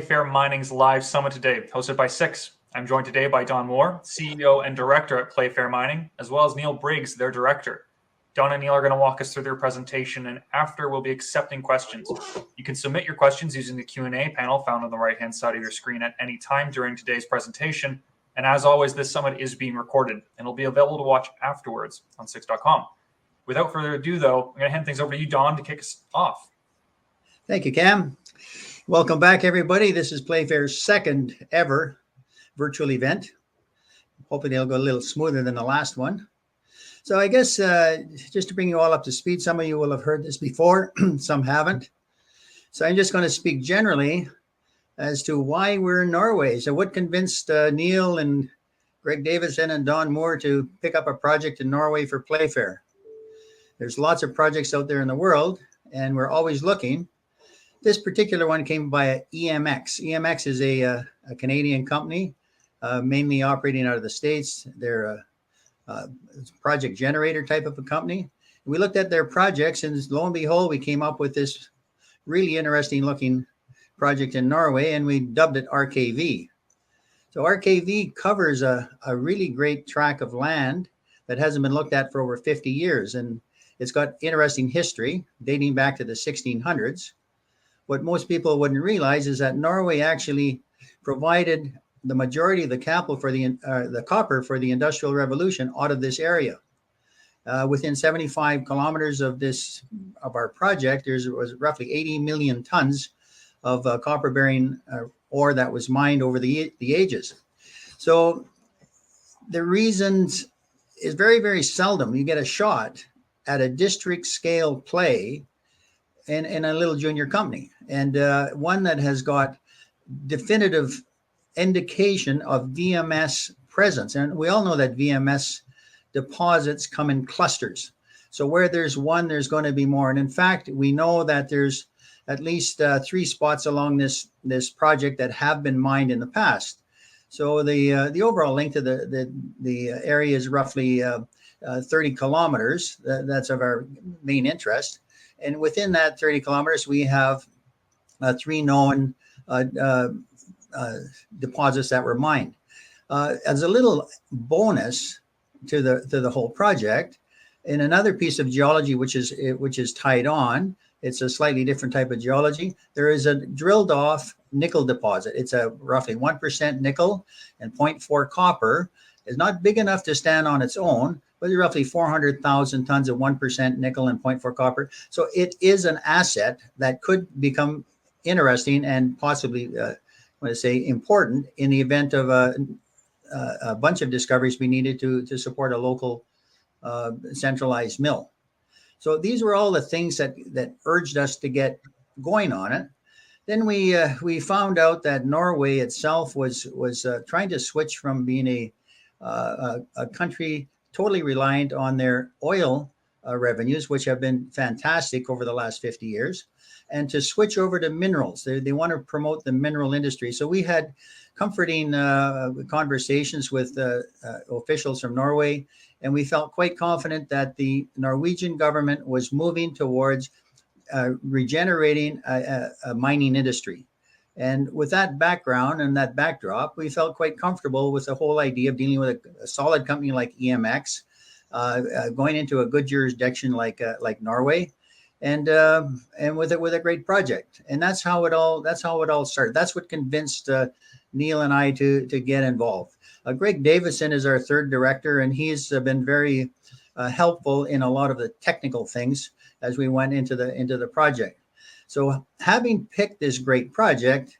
Playfair Mining's live summit today, hosted by Six. I'm joined today by Don Moore, CEO and Director at Playfair Mining, as well as Neil Briggs, their Director. Don and Neil are going to walk us through their presentation, and after we'll be accepting questions. You can submit your questions using the Q&A panel found on the right-hand side of your screen at any time during today's presentation. And as always, this summit is being recorded and will be available to watch afterwards on Six.com. Without further ado, though, I'm going to hand things over to you, Don, to kick us off. Thank you, Cam. Welcome back, everybody. This is Playfair's second ever virtual event. Hoping it'll go a little smoother than the last one. So I guess just to bring you all up to speed, some of you will have heard this before, some haven't. So I'm just going to speak generally as to why we're in Norway. So what convinced Neil and Greg Davison and Don Moore to pick up a project in Norway for Playfair? There's lots of projects out there in the world, and we're always looking. This particular one came by EMX. EMX is a Canadian company, mainly operating out of the States. They're a project generator type of a company. We looked at their projects, and lo and behold, we came up with this really interesting looking project in Norway, and we dubbed it RKV. So RKV covers a really great tract of land that hasn't been looked at for over 50 years. And it's got interesting history dating back to the 1600s. What most people wouldn't realize is that Norway actually provided the majority of the capital for the copper for the Industrial Revolution out of this area. Within 75 kilometers of our project, there was roughly 80 million tons of copper-bearing ore that was mined over the ages. So the reasons is very, very seldom you get a shot at a district scale play in a little junior company, and one that has got definitive indication of VMS presence. And we all know that VMS deposits come in clusters. So where there's one, there's going to be more. And in fact, we know that there's at least 3 spots along this project that have been mined in the past. So the overall length of the area is roughly 30 kilometers. That's of our main interest. And within that 30 kilometers, we have 3 known deposits that were mined. As a little bonus to the whole project, in another piece of geology which is tied on, it's a slightly different type of geology. There is a drilled off nickel deposit. It's a roughly 1% nickel and 0.4 copper. It's not big enough to stand on its own, but it's roughly 400,000 tons of 1% nickel and 0.4 copper. So it is an asset that could become interesting and possibly, important in the event of a bunch of discoveries we needed to support a local centralized mill. So these were all the things that urged us to get going on it. Then we found out that Norway itself was trying to switch from being a country totally reliant on their oil revenues, which have been fantastic over the last 50 years, and to switch over to minerals. They want to promote the mineral industry. So we had comforting conversations with officials from Norway, and we felt quite confident that the Norwegian government was moving towards regenerating a mining industry. And with that background and that backdrop, we felt quite comfortable with the whole idea of dealing with a solid company like EMX, going into a good jurisdiction like Norway, and with a great project. And that's how it all started. That's what convinced Neil and I to get involved. Greg Davison is our third director, and he's been very helpful in a lot of the technical things as we went into the project. So having picked this great project,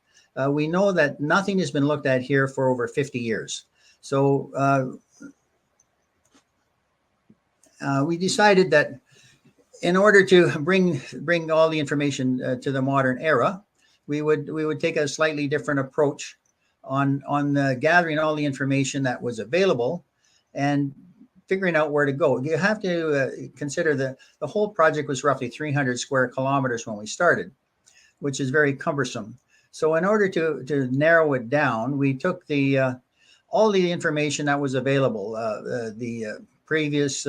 we know that nothing has been looked at here for over 50 years. So we decided that in order to bring all the information to the modern era, we would take a slightly different approach on gathering all the information that was available and figuring out where to go. You have to consider the whole project was roughly 300 square kilometers when we started, which is very cumbersome. So in order to narrow it down, we took all the information that was available, the previous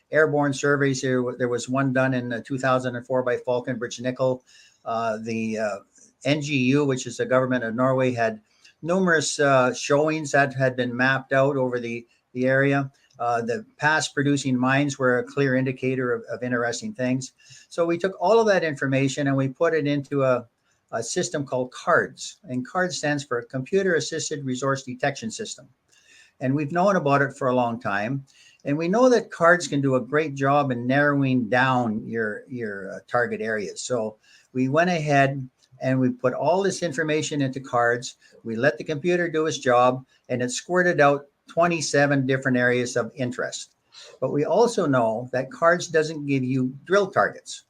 airborne surveys. There was one done in 2004 by Falconbridge Nickel, the NGU, which is the government of Norway, had numerous showings that had been mapped out over the area. The past producing mines were a clear indicator of interesting things. So we took all of that information and we put it into a system called CARDS. And CARDS stands for Computer Assisted Resource Detection System. And we've known about it for a long time. And we know that CARDS can do a great job in narrowing down your target areas. So we went ahead and we put all this information into CARDS. We let the computer do its job, and it squirted out 27 different areas of interest. But we also know that CARDS doesn't give you drill targets.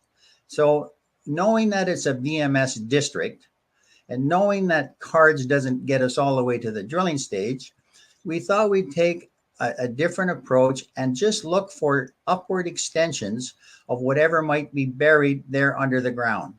So knowing that it's a VMS district and knowing that CARDS doesn't get us all the way to the drilling stage, we thought we'd take a different approach and just look for upward extensions of whatever might be buried there under the ground.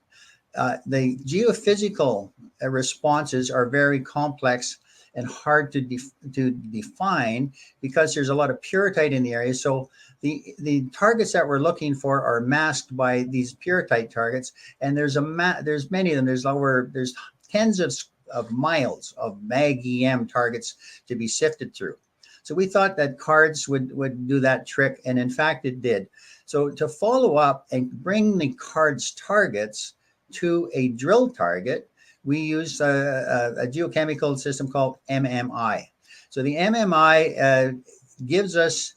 The geophysical responses are very complex and hard to define because there's a lot of pyrrhotite in the area. So the targets that we're looking for are masked by these pyrrhotite targets, and there's many of them. There's tens of miles of mag-EM targets to be sifted through. So we thought that CARDS would do that trick, and in fact it did. So to follow up and bring the CARDS targets to a drill target, we used a geochemical system called MMI. So the MMI gives us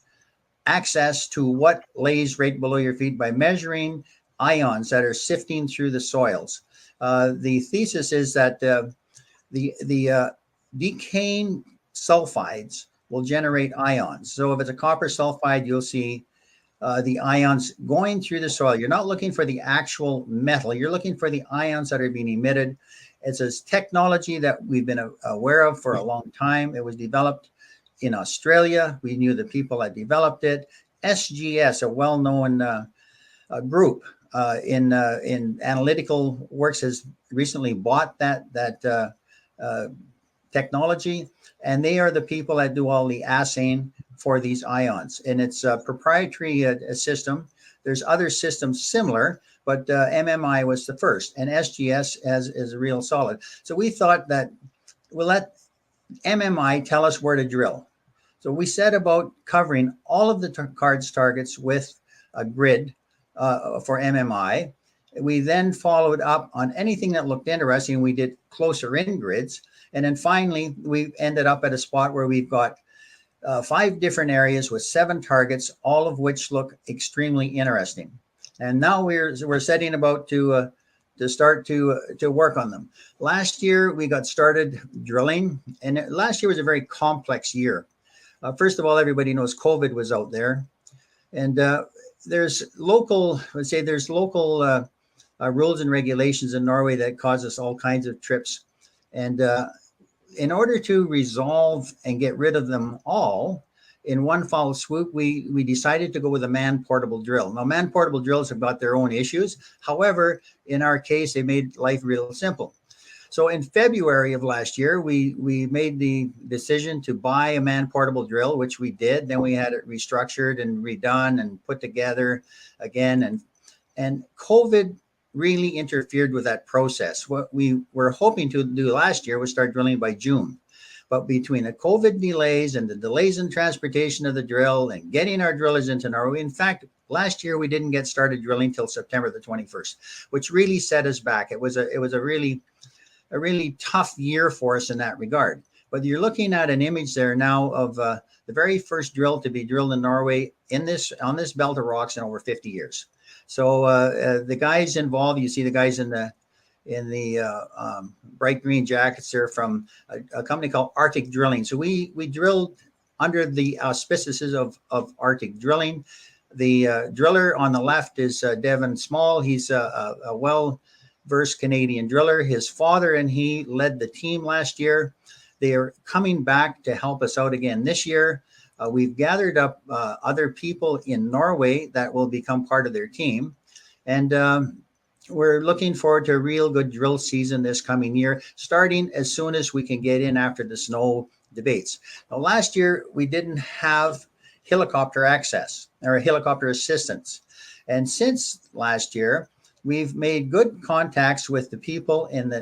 access to what lays right below your feet by measuring ions that are sifting through the soils. The thesis is that the decaying sulfides will generate ions. So if it's a copper sulfide, you'll see the ions going through the soil. You're not looking for the actual metal. You're looking for the ions that are being emitted. It's a technology that we've been aware of for a long time. It was developed in Australia. We knew the people that developed it. SGS, a well-known group in analytical works, has recently bought that technology, and they are the people that do all the assaying for these ions. And it's a proprietary system. There's other systems similar, but MMI was the first, and SGS is a real solid. So we thought that we'll let MMI tell us where to drill. So we set about covering all of the CARDS targets with a grid for MMI. We then followed up on anything that looked interesting. We did closer in grids. And then finally, we ended up at a spot where we've got 5 different areas with 7 targets, all of which look extremely interesting. And now we're setting about to start to work on them. Last year, we got started drilling, and last year was a very complex year. First of all, everybody knows COVID was out there. And there's local rules and regulations in Norway that cause us all kinds of trips. And in order to resolve and get rid of them all in one foul swoop, we decided to go with a man-portable drill. Now, man-portable drills have got their own issues. However, in our case, they made life real simple. So in February of last year, we made the decision to buy a man-portable drill, which we did. Then we had it restructured and redone and put together again. And COVID really interfered with that process. What we were hoping to do last year was start drilling by June. But between the COVID delays and the delays in transportation of the drill and getting our drillers into Norway, in fact, last year we didn't get started drilling till September the 21st, which really set us back. It was a really tough year for us in that regard. But you're looking at an image there now of the very first drill to be drilled in Norway on this belt of rocks in over 50 years. So the guys involved, you see the guys in the bright green jackets there from a company called Arctic Drilling. So we drilled under the auspices of Arctic Drilling. The driller on the left is Devon Small. He's a well-versed Canadian driller. His father and he led the team last year. They are coming back to help us out again this year. We've gathered up other people in Norway that will become part of their team. And we're looking forward to a real good drill season this coming year, starting as soon as we can get in after the snow debates. Now, last year, we didn't have helicopter access or helicopter assistance. And since last year, we've made good contacts with the people in the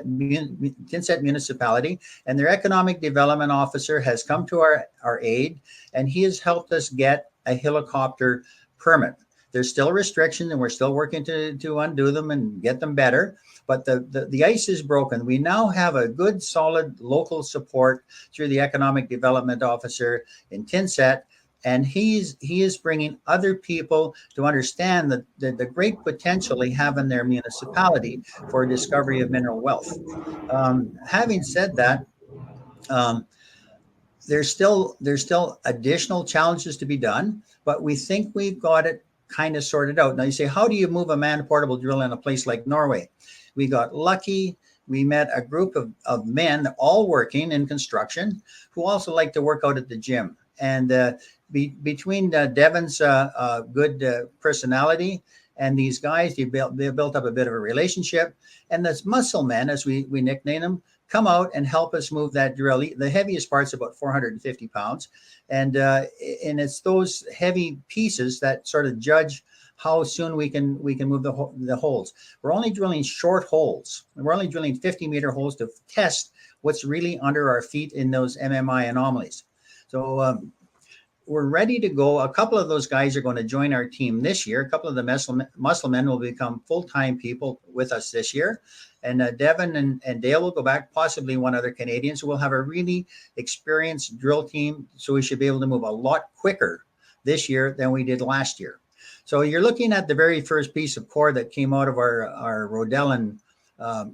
Tynset municipality, and their economic development officer has come to our aid, and he has helped us get a helicopter permit. There's still restrictions, and we're still working to undo them and get them better. But the ice is broken. We now have a good, solid local support through the economic development officer in Tynset, and he is bringing other people to understand the great potential they have in their municipality for discovery of mineral wealth. Having said that, there's still additional challenges to be done, but we think we've got it kind of sorted out. Now you say, how do you move a man-portable drill in a place like Norway? We got lucky. We met a group of men all working in construction who also like to work out at the gym. And between Devin's good personality and these guys, they built up a bit of a relationship. And this muscle men, as we nickname them, come out and help us move that drill. The heaviest part's about 450 pounds. And it's those heavy pieces that sort of judge how soon we can move the holes. We're only drilling short holes. We're only drilling 50-meter holes to test what's really under our feet in those MMI anomalies. So we're ready to go. A couple of those guys are going to join our team this year. A couple of the muscle men will become full-time people with us this year. And Devin and Dale will go back, possibly one other Canadian. So we'll have a really experienced drill team. So we should be able to move a lot quicker this year than we did last year. So you're looking at the very first piece of core that came out of our rhodellin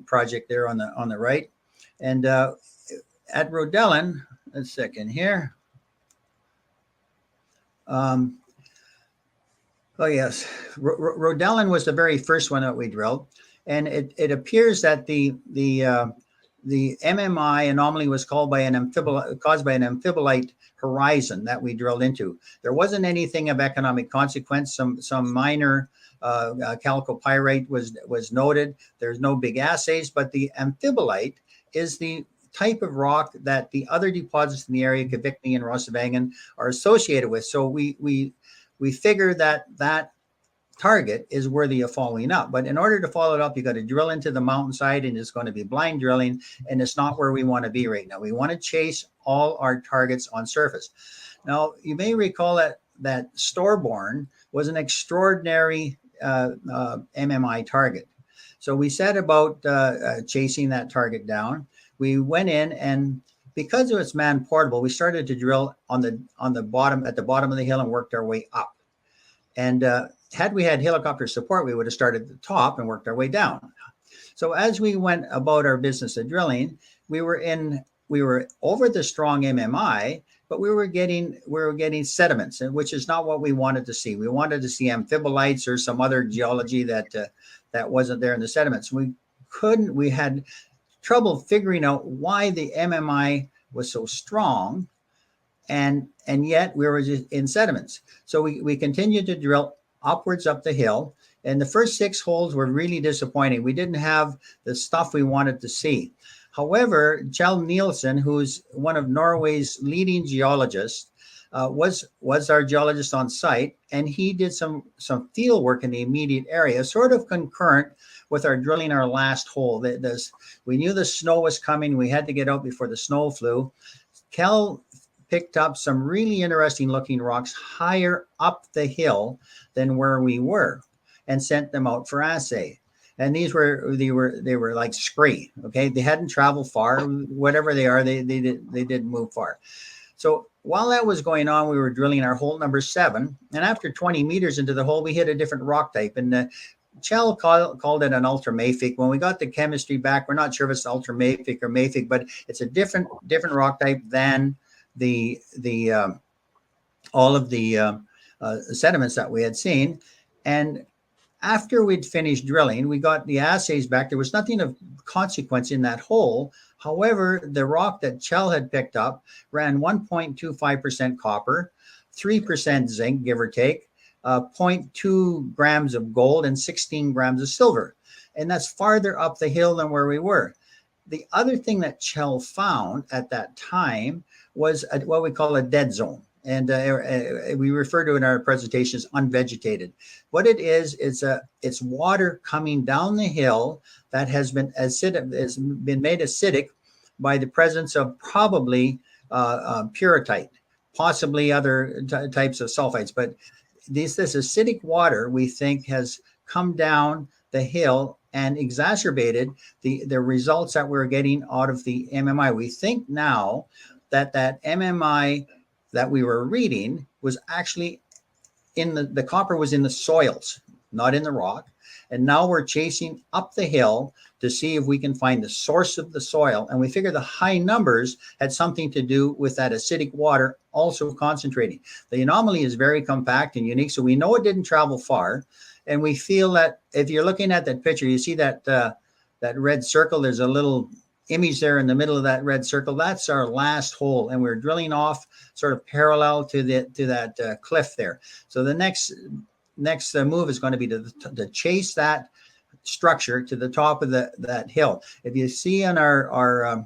project there on the right. And at rhodellin, a second here. Oh yes, rhodellin was the very first one that we drilled, and it appears that the MMI anomaly was caused by an amphibolite horizon that we drilled into. There wasn't anything of economic consequence. Some minor chalcopyrite was noted. There's no big assays, but the amphibolite is the type of rock that the other deposits in the area, Kvikne and Rosevangen, are associated with. So we figure that target is worthy of following up. But in order to follow it up, you got to drill into the mountainside, and it's going to be blind drilling, and it's not where we want to be right now. We want to chase all our targets on surface. Now, you may recall that Storborn was an extraordinary MMI target. So we set about chasing that target down. We went in, and because it was man portable, we started to drill on the bottom, at the bottom of the hill, and worked our way up. And had we had helicopter support, we would have started at the top and worked our way down. So as we went about our business of drilling, we were over the strong MMI, but we were getting sediments, which is not what we wanted to see. We wanted to see amphibolites or some other geology that wasn't there in the sediments. We had trouble figuring out why the MMI was so strong, and yet we were just in sediments. So we continued to drill upwards up the hill, and the first 6 holes were really disappointing. We didn't have the stuff we wanted to see. However, Kjell Nielsen, who's one of Norway's leading geologists, was our geologist on site, and he did some field work in the immediate area, sort of concurrent with our drilling our last hole. We knew the snow was coming. We had to get out before the snow flew. Kjell picked up some really interesting looking rocks higher up the hill than where we were, and sent them out for assay. And they were like scree. Okay, they hadn't traveled far. Whatever they are, they didn't move far. So while that was going on, we were drilling our hole number 7, and after 20 meters into the hole, we hit a different rock type, and Kjell called it an ultramafic. When we got the chemistry back, we're not sure if it's ultramafic or mafic, but it's a different rock type than all of the sediments that we had seen. And after we'd finished drilling, we got the assays back. There was nothing of consequence in that hole. However, the rock that Kjell had picked up ran 1.25% copper, 3% zinc, give or take, 0.2 grams of gold, and 16 grams of silver. And that's farther up the hill than where we were. The other thing that Kjell found at that time was what we call a dead zone. And we refer to it in our presentation as unvegetated. What it is, it's water coming down the hill that has been made acidic by the presence of probably pyrrhotite, possibly other types of sulfides. But this acidic water, we think, has come down the hill and exacerbated the results that we're getting out of the MMI. We think now that MMI that we were reading was actually in the copper was in the soils, not in the rock. And now we're chasing up the hill to see if we can find the source of the soil. And we figure the high numbers had something to do with that acidic water also concentrating. The anomaly is very compact and unique, so we know it didn't travel far. And we feel that if you're looking at that picture, you see that that red circle, there's a little image there in the middle of that red circle. That's our last hole, and we're drilling off sort of parallel to that cliff there. So the next move is going to be to chase that structure to the top of that hill. If you see on our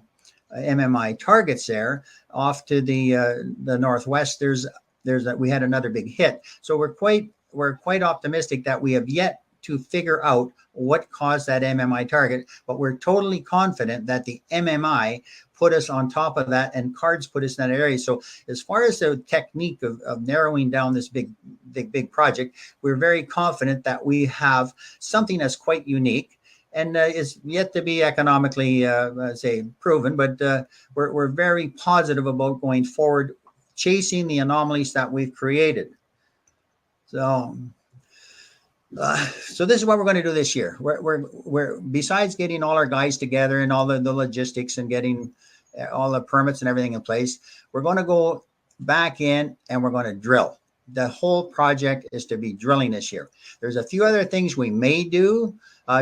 MMI targets there off to the northwest, we had another big hit. So we're quite optimistic that we have yet to figure out what caused that MMI target, but we're totally confident that the MMI put us on top of that and cards put us in that area. So as far as the technique of narrowing down this big project, we're very confident that we have something that's quite unique and is yet to be economically proven, but we're very positive about going forward, chasing the anomalies that we've created. So this is what we're going to do this year. We're besides getting all our guys together and all the logistics and getting all the permits and everything in place, we're going to go back in and we're going to drill. The whole project is to be drilling this year. There's a few other things we may do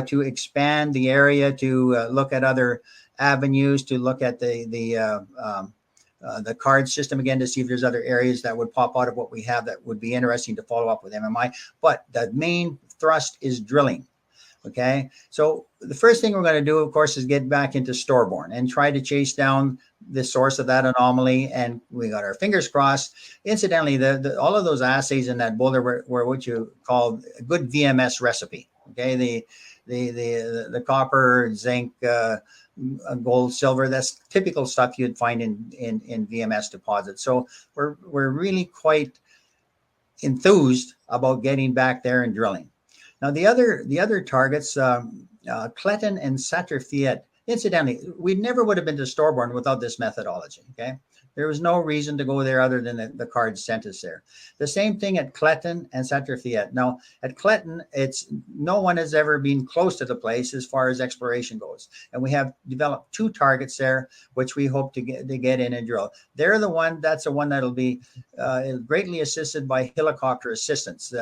to expand the area, to look at other avenues, to look at the card system again to see if there's other areas that would pop out of what we have that would be interesting to follow up with MMI. But the main thrust is drilling. Okay, so the first thing we're going to do, of course, is get back into Storeborn and try to chase down the source of that anomaly. And we got our fingers crossed. Incidentally, all of those assays in that boulder were what you call a good VMS recipe. Okay, the copper, zinc, gold, silver, that's typical stuff you'd find in VMS deposits. So we're really quite enthused about getting back there and drilling. Now the other targets, Cletton and Saterfiet. Incidentally, we never would have been to Storeborn without this methodology. Okay, there was no reason to go there other than the cards sent us there. The same thing at Cletton and Saterfiet. Now at Cletton, no one has ever been close to the place as far as exploration goes, and we have developed 2 targets there, which we hope to get in and drill. That's the one that'll be greatly assisted by helicopter assistance.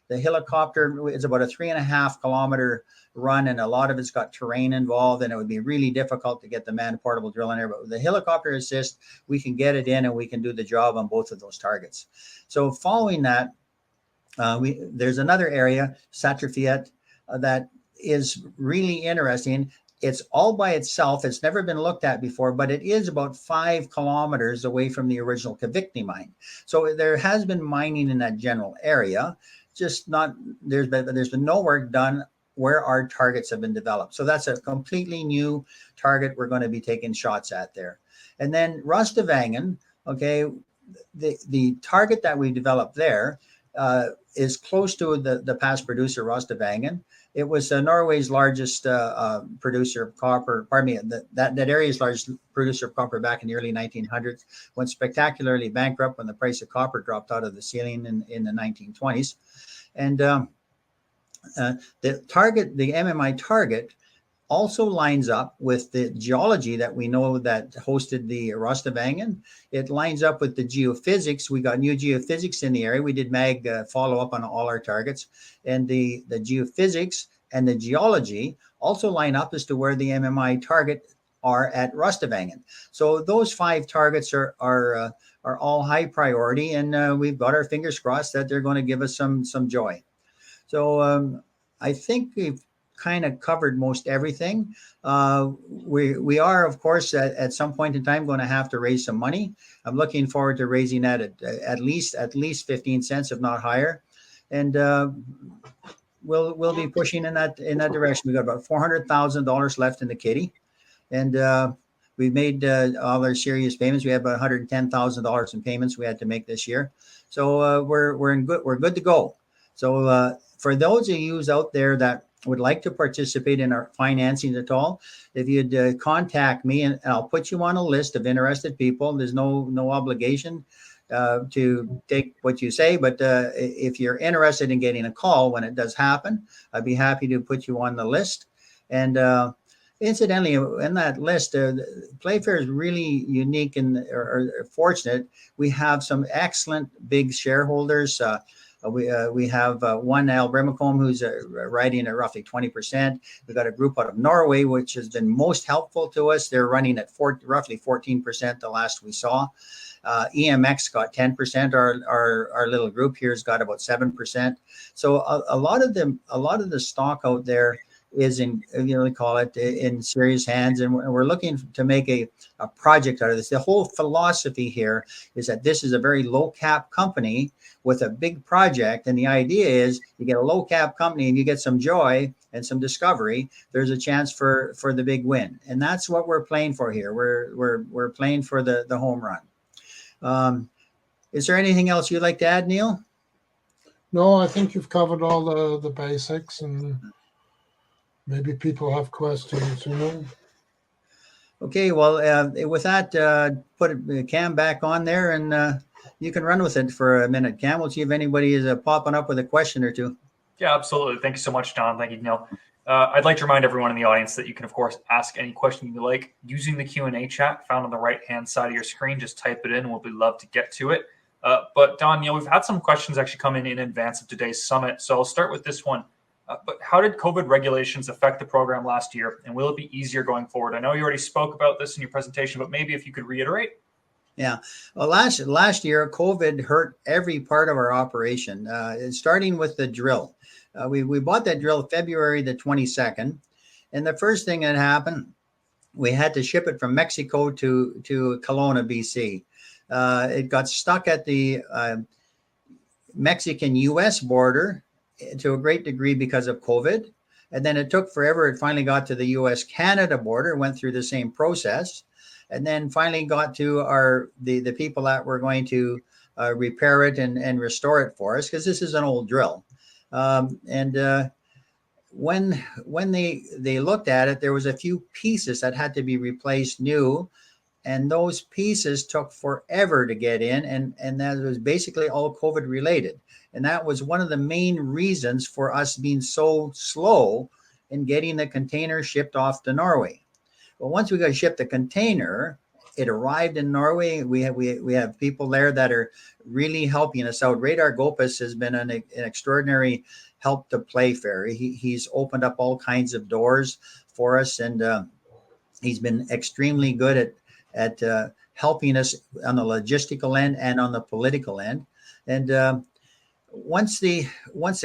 The helicopter is about a 3.5 kilometer run, and a lot of it's got terrain involved, and it would be really difficult to get the man-portable drill in there. But with the helicopter assist, we can get it in and we can do the job on both of those targets. So following that, there's another area, Saterfiet, that is really interesting. It's all by itself. It's never been looked at before, but it is about 5 kilometers away from the original Kvikni mine. So there has been mining in that general area. Just not there's been no work done where our targets have been developed. So that's a completely new target we're going to be taking shots at there. And then Rostovangen, okay, the target that we developed there is close to the past producer Rostovangen. It was Norway's largest producer of copper. Pardon me, that area's largest producer of copper back in the early 1900s. Went spectacularly bankrupt when the price of copper dropped out of the ceiling in the 1920s. And the MMI target, also lines up with the geology that we know that hosted the Rostovangen. It lines up with the geophysics. We got new geophysics in the area. We did mag follow up on all our targets, and the geophysics and the geology also line up as to where the MMI target are at Rostovangen. So those 5 targets are all high priority, and we've got our fingers crossed that they're going to give us some joy. So I think we've kind of covered most everything. We are, of course, at some point in time going to have to raise some money. I'm looking forward to raising that at least 15 cents, if not higher, and we'll be pushing in that direction. We got about $400,000 left in the kitty, and we've made all our serious payments. We had about $110,000 in payments we had to make this year, so we're good to go. So for those of you out there that would like to participate in our financing at all, if you'd contact me, and I'll put you on a list of interested people. There's no obligation to take what you say, but if you're interested in getting a call when it does happen, I'd be happy to put you on the list. And incidentally, in that list, Playfair is really unique or fortunate. We have some excellent big shareholders. We have one, Al Brimacombe, who's riding at roughly 20%. We've got a group out of Norway, which has been most helpful to us. They're running at roughly 14% the last we saw. EMX got 10%. Our little group here has got about 7%. So a lot of the stock out there is in, they call it, in serious hands, and we're looking to make a project out of this. The whole philosophy here is that this is a very low cap company with a big project, and the idea is you get a low cap company and you get some joy and some discovery. There's a chance for the big win, and that's what we're playing for here. We're playing for the home run. Is there anything else you'd like to add, Neil? No, I think you've covered all the basics, and maybe people have questions, Okay, well, with that, put Cam back on there, and you can run with it for a minute. Cam, we'll see if anybody is popping up with a question or two. Yeah, absolutely. Thank you so much, Don. Thank you, Neil. I'd like to remind everyone in the audience that you can, of course, ask any question you like using the Q&A chat found on the right-hand side of your screen. Just type it in. We'll be love to get to it. But Don, Neil, we've had some questions actually come in advance of today's summit. So I'll start with this one. But how did COVID regulations affect the program last year, and will it be easier going forward? I know you already spoke about this in your presentation, but maybe if you could reiterate. Yeah, well, last year, COVID hurt every part of our operation, starting with the drill. We bought that drill February the 22nd, and the first thing that happened, we had to ship it from Mexico to Kelowna, BC. It got stuck at the Mexican-U.S. border to a great degree because of COVID. And then it took forever. It finally got to the U.S.-Canada border, went through the same process, and then finally got to the people that were going to repair it and restore it for us, because this is an old drill. When they looked at it, there was a few pieces that had to be replaced new, and those pieces took forever to get in, and that was basically all COVID related. And that was one of the main reasons for us being so slow in getting the container shipped off to Norway. Well, once we got shipped the container, it arrived in Norway. We have people there that are really helping us out. Radar Gopis has been an extraordinary help to Playfair. He's opened up all kinds of doors for us, and he's been extremely good at helping us on the logistical end and on the political end. And once the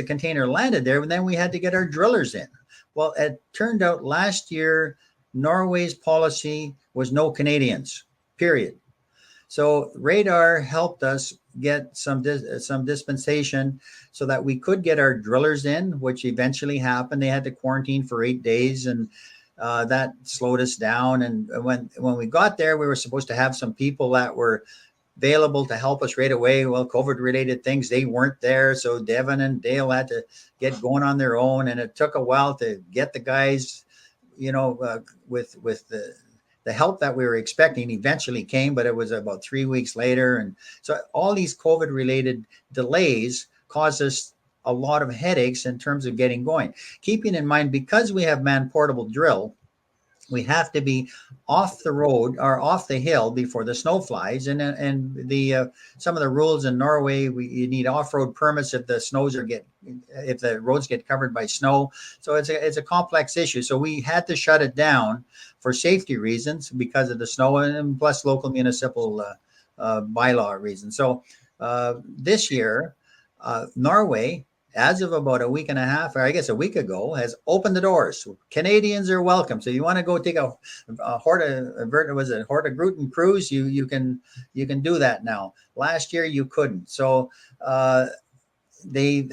container landed there, then we had to get our drillers in. Well, it turned out last year, Norway's policy was no Canadians, period. So Radar helped us get some dispensation so that we could get our drillers in, which eventually happened. They had to quarantine for 8 days, and that slowed us down. And when we got there, we were supposed to have some people that were available to help us right away. Well, COVID-related things, they weren't there. So Devin and Dale had to get going on their own, and it took a while to get the guys, with the help that we were expecting eventually came, but it was about 3 weeks later. And so all these COVID-related delays caused us a lot of headaches in terms of getting going. Keeping in mind, because we have man-portable drill, we have to be off the road or off the hill before the snow flies. And the some of the rules in Norway, you need off-road permits if the roads get covered by snow. So it's a complex issue. So we had to shut it down for safety reasons because of the snow, and plus local municipal bylaw reasons. So this year, Norway as of about a week and a half, or I guess a week ago, has opened the doors. Canadians are welcome. So you want to go take a Horta-Gruten cruise, you can do that now. Last year you couldn't. So they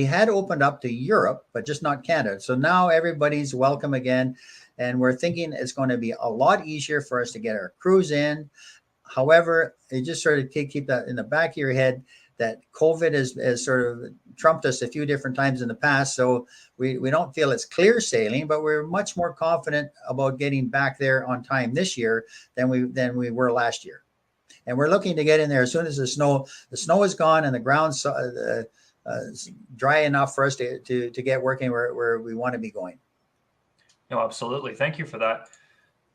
had opened up to Europe, but just not Canada. So now everybody's welcome again. And we're thinking it's going to be a lot easier for us to get our cruise in. However, you just sort of keep that in the back of your head that COVID has sort of trumped us a few different times in the past. So we don't feel it's clear sailing, but we're much more confident about getting back there on time this year than we were last year. And we're looking to get in there as soon as the snow is gone and the ground's dry enough for us to get working where we want to be going. No, absolutely. Thank you for that.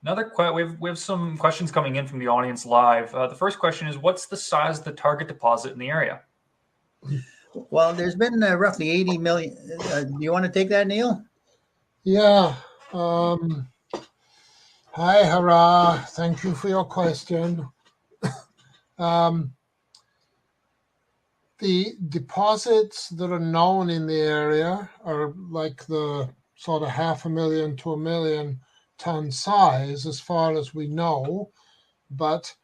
We have some questions coming in from the audience live. The first question is, what's the size of the target deposit in the area? Well, there's been roughly 80 million. Do you want to take that, Neil? Yeah. Hi, Hurrah. Thank you for your question. The deposits that are known in the area are like the sort of 500,000 to 1 million ton size as far as we know, but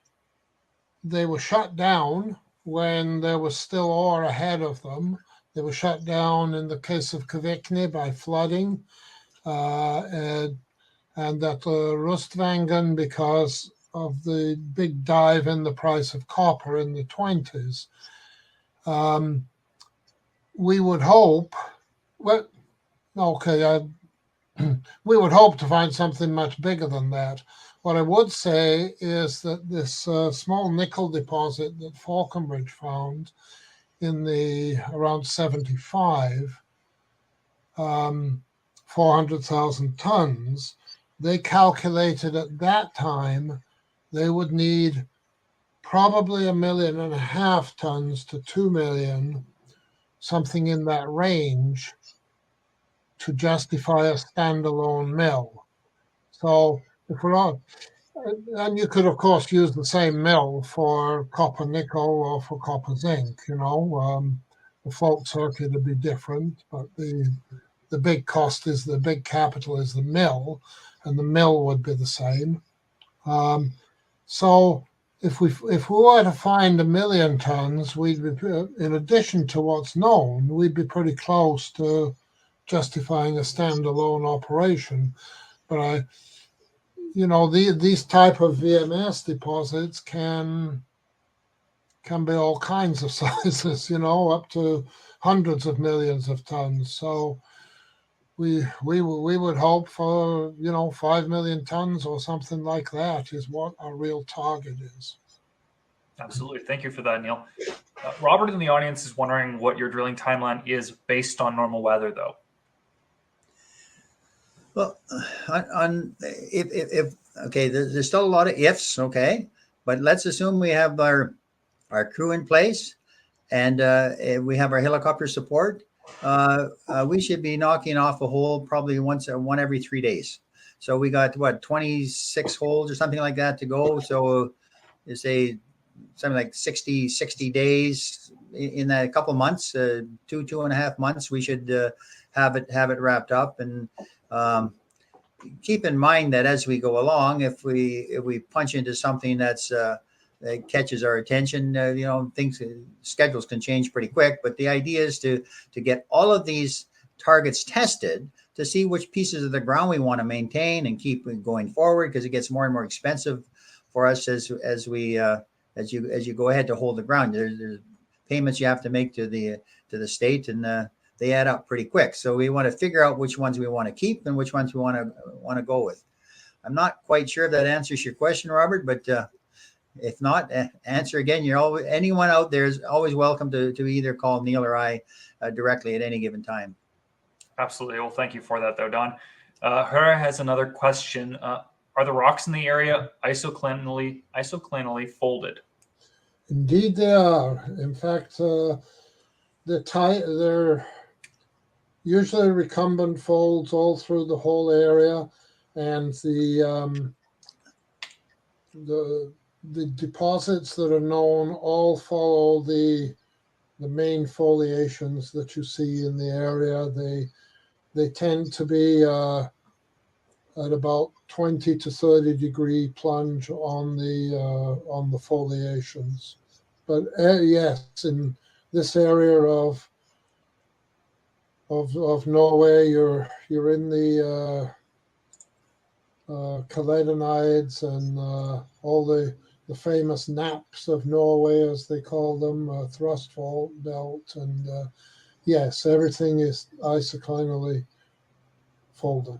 they were shut down when there was still ore ahead of them. They were shut down in the case of Kvikne by flooding, and at Rustvangen because of the big dive in the price of copper in the 20s. We would hope, we would hope to find something much bigger than that. What I would say is that this small nickel deposit that Falconbridge found in the around 75, 400,000 tons, they calculated at that time they would need probably 1.5 million tons to 2 million, something in that range, to justify a standalone mill. So if we're on, and you could of course use the same mill for copper nickel or for copper zinc, the float circuit would be different, but the big cost is the big capital is the mill, and the mill would be the same. So if we were to find 1 million tons, we'd be, in addition to what's known, we'd be pretty close to justifying a standalone operation. But these type of VMS deposits can be all kinds of sizes, up to hundreds of millions of tons. So we would hope for 5 million tons or something like that is what our real target is. Absolutely. Thank you for that, Neil. Robert in the audience is wondering what your drilling timeline is based on normal weather, though. Well, there's still a lot of ifs, okay, but let's assume we have our crew in place and we have our helicopter support. We should be knocking off a hole probably one every 3 days. So we got 26 holes or something like that to go. So you say something like 60 days in that, a couple months, 2.5 months, we should have it wrapped up. And keep in mind that as we go along, if we punch into something that catches our attention, schedules can change pretty quick. But the idea is to get all of these targets tested to see which pieces of the ground we want to maintain and keep going forward, because it gets more and more expensive for us as you go ahead to hold the ground. There's payments you have to make to the state, and they add up pretty quick. So we want to figure out which ones we want to keep and which ones we want to go with. I'm not quite sure if that answers your question, Robert, but if not, answer again. Anyone out there is always welcome to either call Neil or I directly at any given time. Absolutely. Well, thank you for that, though, Don. Hera has another question. Are the rocks in the area isoclinally folded? Indeed, they are. In fact, they're usually recumbent folds all through the whole area, and the deposits that are known all follow the main foliations that you see in the area. They tend to be at about 20 to 30 degree plunge on the foliations. But yes, in this area of Norway, you're in the caledonides and all the famous naps of Norway, as they call them, thrust fault belt, and yes, everything is isoclinally folded.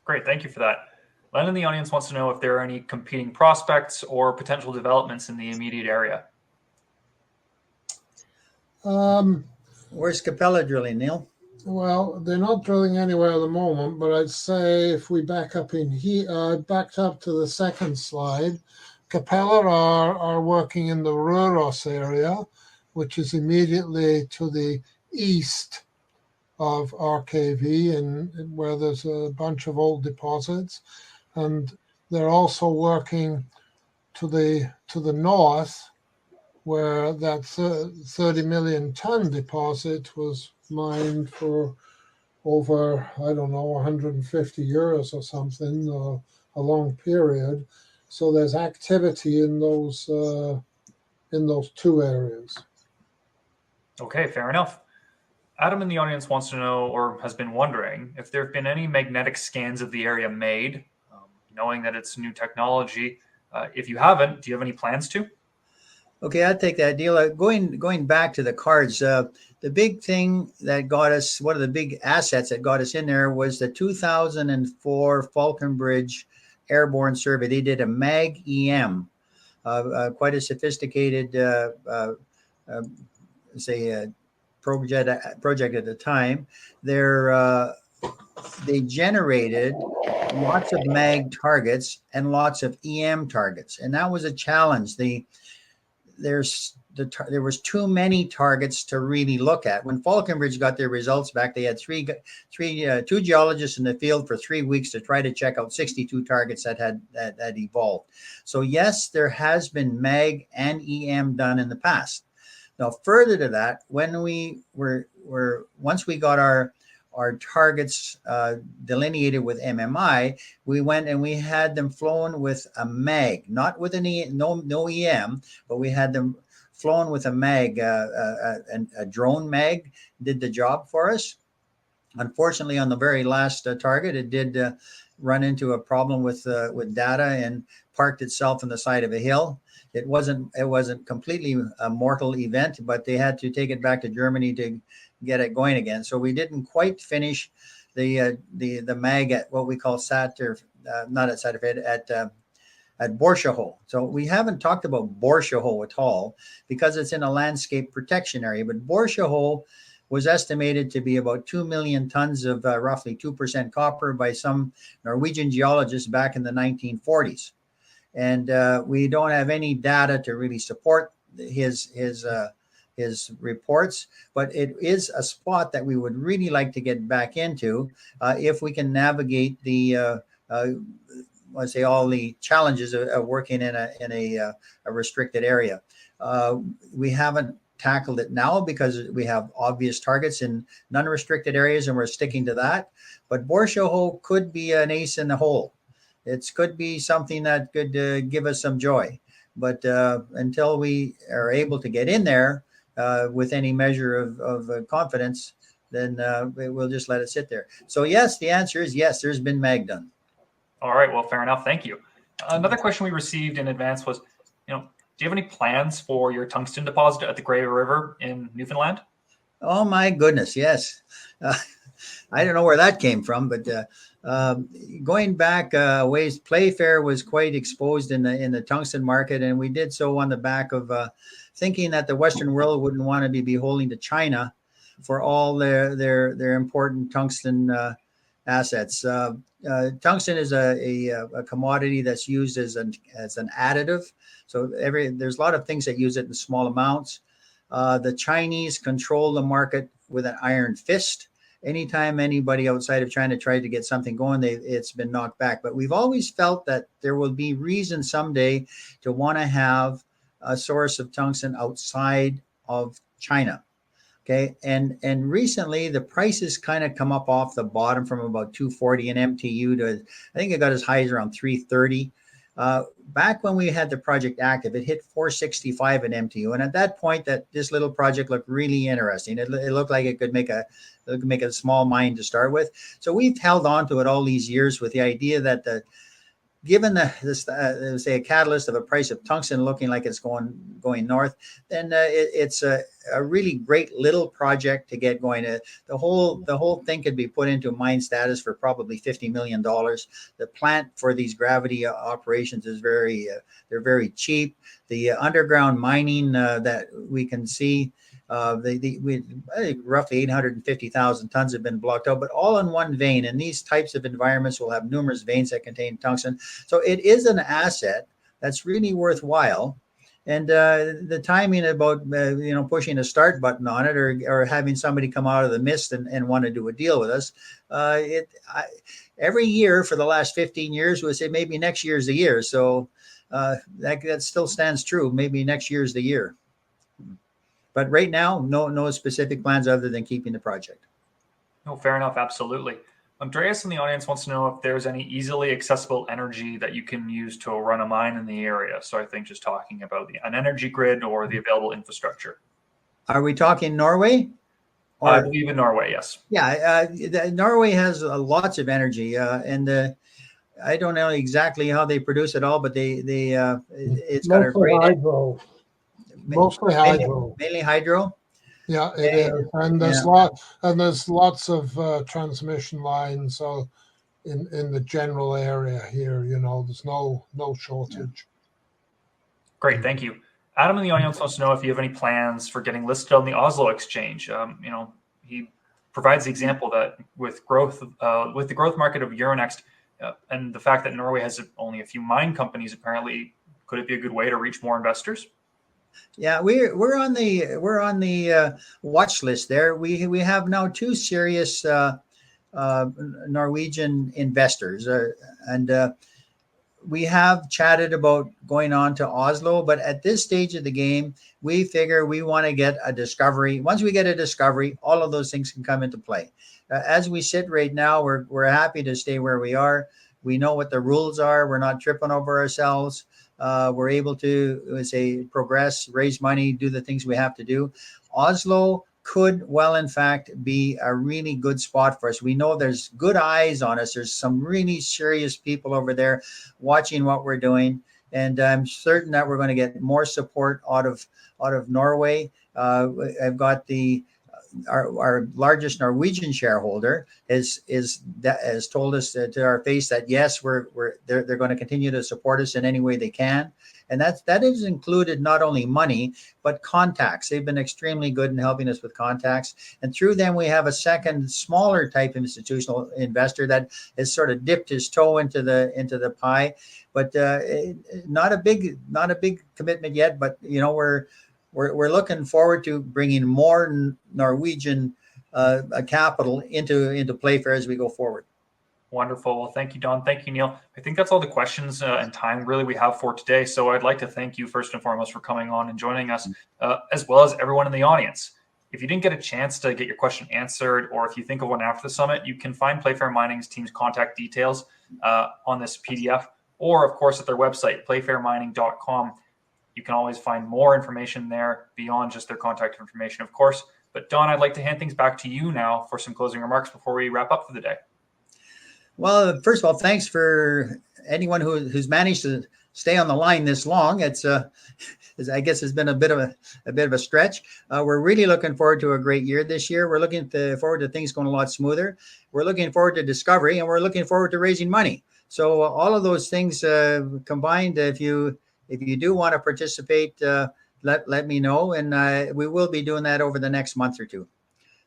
Great, thank you for that. Len in the audience wants to know if there are any competing prospects or potential developments in the immediate area. Where's Capella drilling, Neil? Well, they're not drilling anywhere at the moment, but I'd say if we back up in here, backed up to the second slide, Capella are working in the Røros area, which is immediately to the east of RKV, and where there's a bunch of old deposits. And they're also working to the north, where that 30 million ton deposit was mined for over, I don't know, 150 years or something, a long period. So there's activity in those two areas. Okay, fair enough. Adam in the audience wants to know, or has been wondering, if there have been any magnetic scans of the area made, knowing that it's new technology. If you haven't, do you have any plans to? Okay, I'll take that deal. Going back to the cards, the big thing that got us, one of the big assets that got us in there was the 2004 Falconbridge Airborne Survey. They did a mag-EM, quite a sophisticated, project at the time. They generated lots of mag targets and lots of EM targets, and that was a challenge. There was too many targets to really look at. When Falconbridge got their results back, they had two geologists in the field for 3 weeks to try to check out 62 targets that had evolved. So yes, there has been mag and EM done in the past. Now, further to that, when once we got our targets delineated with MMI, we went and we had them flown with a mag, not with no EM, but we had them flown with a mag, a drone mag did the job for us. Unfortunately, on the very last target, it did run into a problem with data and parked itself on the side of a hill. It wasn't completely a mortal event, but they had to take it back to Germany to get it going again. So we didn't quite finish the mag at what we call not at Satterfed, at Borshahole. So we haven't talked about Borshahole at all because it's in a landscape protection area. But Borshahole was estimated to be about 2 million tons of roughly 2% copper by some Norwegian geologists back in the 1940s. And we don't have any data to really support his reports, but it is a spot that we would really like to get back into if we can navigate let's say all the challenges of working in a restricted area. We haven't tackled it now because we have obvious targets in non-restricted areas and we're sticking to that. But Borshahole could be an ace in the hole. It could be something that could give us some joy. But until we are able to get in there with any measure of confidence, then we'll just let it sit there. So yes, the answer is yes, there's been mag done. All right, well, fair enough. Thank you. Another question we received in advance was, do you have any plans for your tungsten deposit at the Grey River in Newfoundland? Oh my goodness, yes. I don't know where that came from, but going back ways, Playfair was quite exposed in the tungsten market, and we did so on the back of thinking that the Western world wouldn't want to be beholden to China for all their important tungsten assets. Tungsten is a commodity that's used as an additive. So there's a lot of things that use it in small amounts. The Chinese control the market with an iron fist. Anytime anybody outside of China tried to get something going, it's been knocked back. But we've always felt that there will be reason someday to want to have a source of tungsten outside of China. Okay, and recently the prices kind of come up off the bottom from about 240 an MTU to, I think it got as high as around 330. Back when we had the project active, it hit 465 an MTU, and at that point, that this little project looked really interesting. It looked like it could make a small mine to start with. So we've held on to it all these years with the idea that given say a catalyst of a price of tungsten looking like it's going north, then it's a really great little project to get going. The whole thing could be put into mine status for probably $50 million. The plant for these gravity operations is they're very cheap. The underground mining that we can see, I think roughly 850,000 tons have been blocked out, but all in one vein. And these types of environments will have numerous veins that contain tungsten. So it is an asset that's really worthwhile. And the timing about pushing a start button on it, or having somebody come out of the mist and want to do a deal with us, every year for the last 15 years, we say maybe next year's the year. So that still stands true. Maybe next year's the year. But right now, no specific plans other than keeping the project. No, fair enough. Absolutely. Andreas in the audience wants to know if there's any easily accessible energy that you can use to run a mine in the area. So I think just talking about an energy grid or the available infrastructure. Are we talking Norway? I believe in Norway, yes. Yeah, Norway has lots of energy, and I don't know exactly how they produce it all, but it's got a great hydro. Mostly hydro. Mainly hydro. Yeah, it is, and there's lots of transmission lines. So in the general area here, there's no shortage. Yeah. Great, thank you. Adam in the audience wants to know if you have any plans for getting listed on the Oslo exchange. He provides the example that with the growth market of Euronext and the fact that Norway has only a few mine companies, apparently, could it be a good way to reach more investors? Yeah, we're on the watch list there. We have now two serious Norwegian investors, and we have chatted about going on to Oslo, but at this stage of the game, we figure we want to get a discovery. Once we get a discovery, all of those things can come into play. As we sit right now, we're happy to stay where we are. We know what the rules are. We're not tripping over ourselves. We're able to, progress, raise money, do the things we have to do. Oslo could in fact, be a really good spot for us. We know there's good eyes on us. There's some really serious people over there watching what we're doing. And I'm certain that we're going to get more support out of Norway. I've got our largest Norwegian shareholder has told us to our face that yes, they're going to continue to support us in any way they can, and that is included not only money but contacts. They've been extremely good in helping us with contacts, and through them we have a second smaller type institutional investor that has sort of dipped his toe into the pie, but not a big commitment yet. But we're looking forward to bringing more Norwegian capital into Playfair as we go forward. Wonderful. Well, thank you, Don. Thank you, Neil. I think that's all the questions and time really we have for today. So I'd like to thank you first and foremost for coming on and joining us, as well as everyone in the audience. If you didn't get a chance to get your question answered, or if you think of one after the summit, you can find Playfair Mining's team's contact details on this PDF, or of course at their website, playfairmining.com. You can always find more information there beyond just their contact information, of course. But Don, I'd like to hand things back to you now for some closing remarks before we wrap up for the day. Well, first of all, thanks for anyone who's managed to stay on the line this long. I guess it's been a bit of a stretch. We're really looking forward to a great year this year. We're looking forward to things going a lot smoother. We're looking forward to discovery, and we're looking forward to raising money. So all of those things combined, if you do want to participate, let me know, and we will be doing that over the next month or two,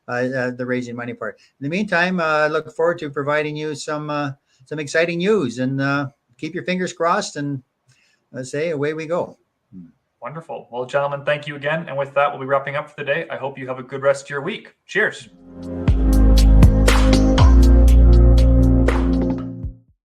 the raising money part. In the meantime, I look forward to providing you some exciting news, and keep your fingers crossed, and let's say away we go. Wonderful. Well, gentlemen, thank you again. And with that, we'll be wrapping up for the day. I hope you have a good rest of your week. Cheers.